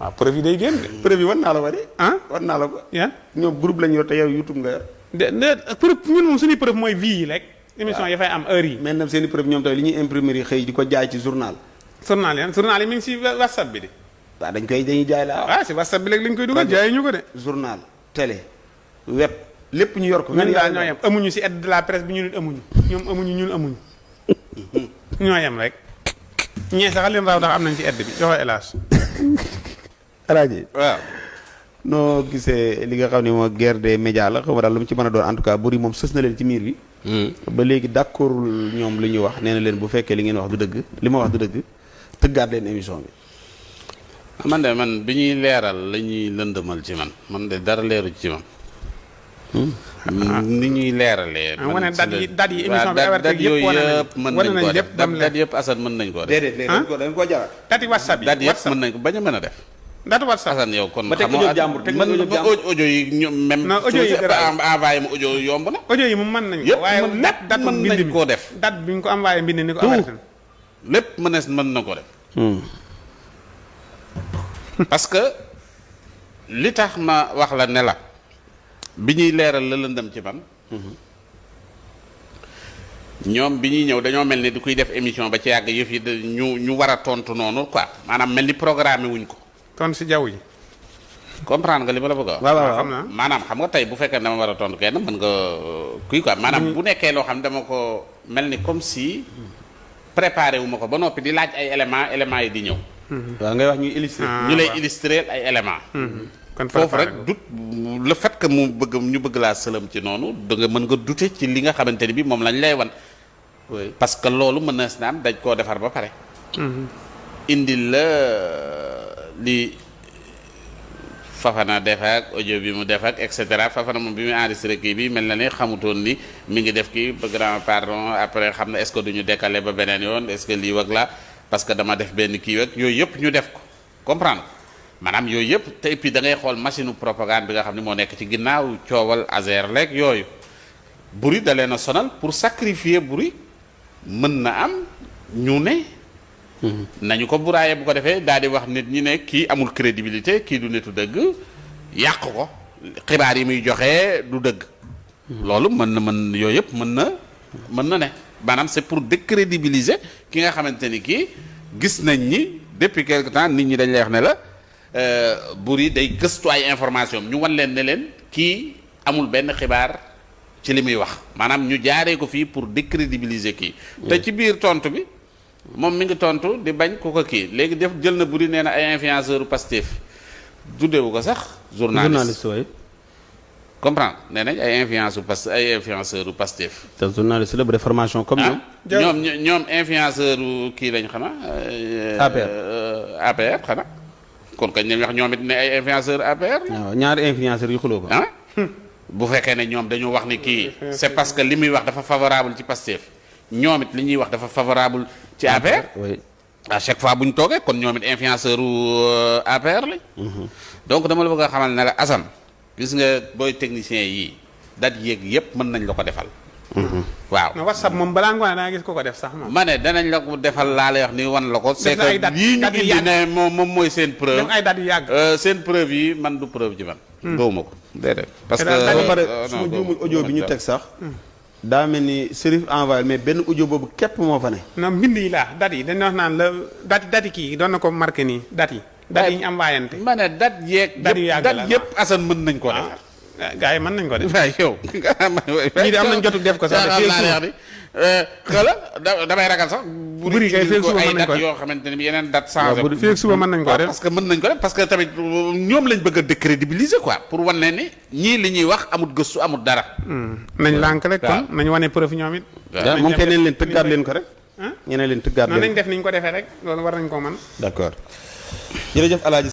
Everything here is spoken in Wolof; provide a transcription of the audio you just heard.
waaw preuve yi day génn. preuve yi wan naa la ko de. wan naa la ko. yan ñoom groupe lañ yor te yow YouTube nga yor. preuve ñun moom suñuy preuve mooy vie yi rek. émission ya fay am heure yi. mais nag seen i preuve ñoom tamit li ñuy imprimer yi xëy di ko jaay ci journal. journal yi mi ngi si WhatsApp bi de. waaw dañuy jaay la. waaw si WhatsApp bi léegi lañ koy dugal jaay ñu ko de. journal télé web lépp ñu yor ko. ñun daal ñoo yem amuñu si aide de la presse bi ñu nit amuñu. ñoom amuñu ñun amuñu. ñoo yem rek. ñee sax leen raw ndax am nañ ci aide bi joxe hélas. alaaji waaw. noo gisee li nga xam ne moo guerre des médias la xaw ma daal lu mu ci mën a doon en tout cas buri moom sës na leen ci miir bi. ba léegi d'accordul ñoom li ñu wax nee na leen bu fekkee li ngeen wax du dëgg li ma wax du dëgg tëggaat leen émission bi. man de man bi ñuy leeral la ñuy lëndëmal ci man de dara leeru ci man. ni ñuy leeralee. wane dat yi émission bi dat yooyu yëpp mën nañ koo def dat dat yëpp Assane mën nañ koo def. déedéet dañ ko jaral. dati WhatsApp yi dat yëpp mën nañ ko bañ a mën a def. datu WhatsApp Assane yow kon. ba teg audio jàmbur teg audio jàmbur audio yi ñoom même. non audio yi envoyé ma audio yomb na. audio yi moom mën nañ ko. yëpp waaye lépp datu mën nañ koo def. dat bi ñu ko envoyé mbind ni ko avertir. lépp mën na ko def. parce que li tax ma wax la ne la bi ñuy leeral la lëndëm ci man. ñoom bi ñuy ñëw dañoo mel ni di kuy def émission ba ci yàgg yëf yi ñu war a tontu noonu quoi maanaam mel ni programme wuñ ko. tontu si jaww ji. comprendre nga li ma la bëgg a wax. waaw xam naa maanaam xam nga tey bu fekkee dama war a tontu kenn mën nga kuy quoi maanaam bu nekkee loo xam ne dama ko mel ni comme si préparé wu ma ko ba noppi di laaj ay éléments yi di ñëw. waaw ngay wax ñuy illustrer. ñu lay illustrer ay éléments. kon foofu rek doute le fait que ñu bëgg laa sëlam ci noonu da nga mën nga douter ci li nga xamante ni bi moom lañ lay wan. parce que loolu mën na si naan dañ koo defar ba pare. indil la li Fafana def ak audio bi mu def ak et cetera Fafana moom bi muy enregistré kii bi mel na ni xamutoon ni mi ngi def kii ba grand pardon après xam na est-ce que duñu décaler ba beneen yoon est-ce que lii wag la parce que dama def benn kii wag yooyu yëpp ñu def ko comprendre maanaam yooyu yëpp te et puis da ngay xool machine propagande bi nga xam ne moo nekk ci ginnaaw coowal Azer leeg yooyu buri da leen a sonal pour sacrifier buri mën na am ñu ne nañu ko buraaye bu ko defee daal di wax nit ñi ne kii amul crédibilité kii du nitu dëgg yàq ko xibaar yi muy joxe du dëgg loolu mën yooyu yëpp mën na ne maanaam c'est pour décrédibiliser ki nga xamante ni kii gis nañ ni depuis quelque temps nit ñi dañ lay wax ne la buri day gëstu ay information ñu wan leen ne leen kii amul benn xibaar ci li muy wax maanaam ñu jaaree ko fii pour décrédibiliser kii te ci biir tontu bi moom mi ngi tontu di bañ ku ko kii léegi def jël na buri nee na ay influenceur Pastef tuddeewu ko sax journaliste way comprendre nee nañ ay influenceur Pastef te journaliste la bu def formation comme ñoom influenceur kii lañ xanaa APR xanaa kon kañ lañ wax ñoom it ne ay influenceur APR waaw ñaari influenceurs yu xuloo ko bu fekkee ne ñoom dañu wax ni kii c'est parce que li muy wax dafa favorable ci Pastef ñoom it li ñuy wax dafa favorable ci APR à chaque fois bu ñu toogee kon ñoom it influenceur u APR lañ donc dama la bëgg a xamal ne la Assane gis nga booy technicien yii dat yéeg yépp mën nañ la ko defal waaw WhatsApp moom balaa ngoone da nga gis ko ko def sax moom ma ne danañ la ko defal laa lay wax ni wan la ko c'est que lii ñu indi ne moom mooy seen preuve ay dat yu yàgg seen preuve yi man du preuve ci man gëwuma ko déedéet parce que ba pare su ma juumul audio bi ñu teg sax daa mel ni Serif envoyé mais benn audio boobu képp moo fa ne. non mbind yi laa dat yi dañu wax naan la dati kii doon na ko marqué nii dat yi. dat yi ñu envoyante. ma ne dat yeeg. dat yu yàgg la yëpp Assane mën nañ koo defar. gars yi mën nañ ko def. waaw yow. ñii de am nañ jotu def ko sax. xala damay ragal sax. buri kay feeg suba mën nañ ko ay dat yoo xamante ne bi yeneen dat changé. feeg suba mën nañ ko def parce que mën nañ ko def parce que tamit ñoom lañ bëgg a décrédibiliser quoi pour wan ne ni ñii li ñuy wax amul gëstu amul dara. nañ lànk rek kon nañ wane preuve ñoom it. waaw moom kay neen leen tëggaat leen ko rek. ñeneen leen tëggaat leen nañ def niñ ko defee rek loolu war nañ koo mën. d'accord jërëjëf Alaaji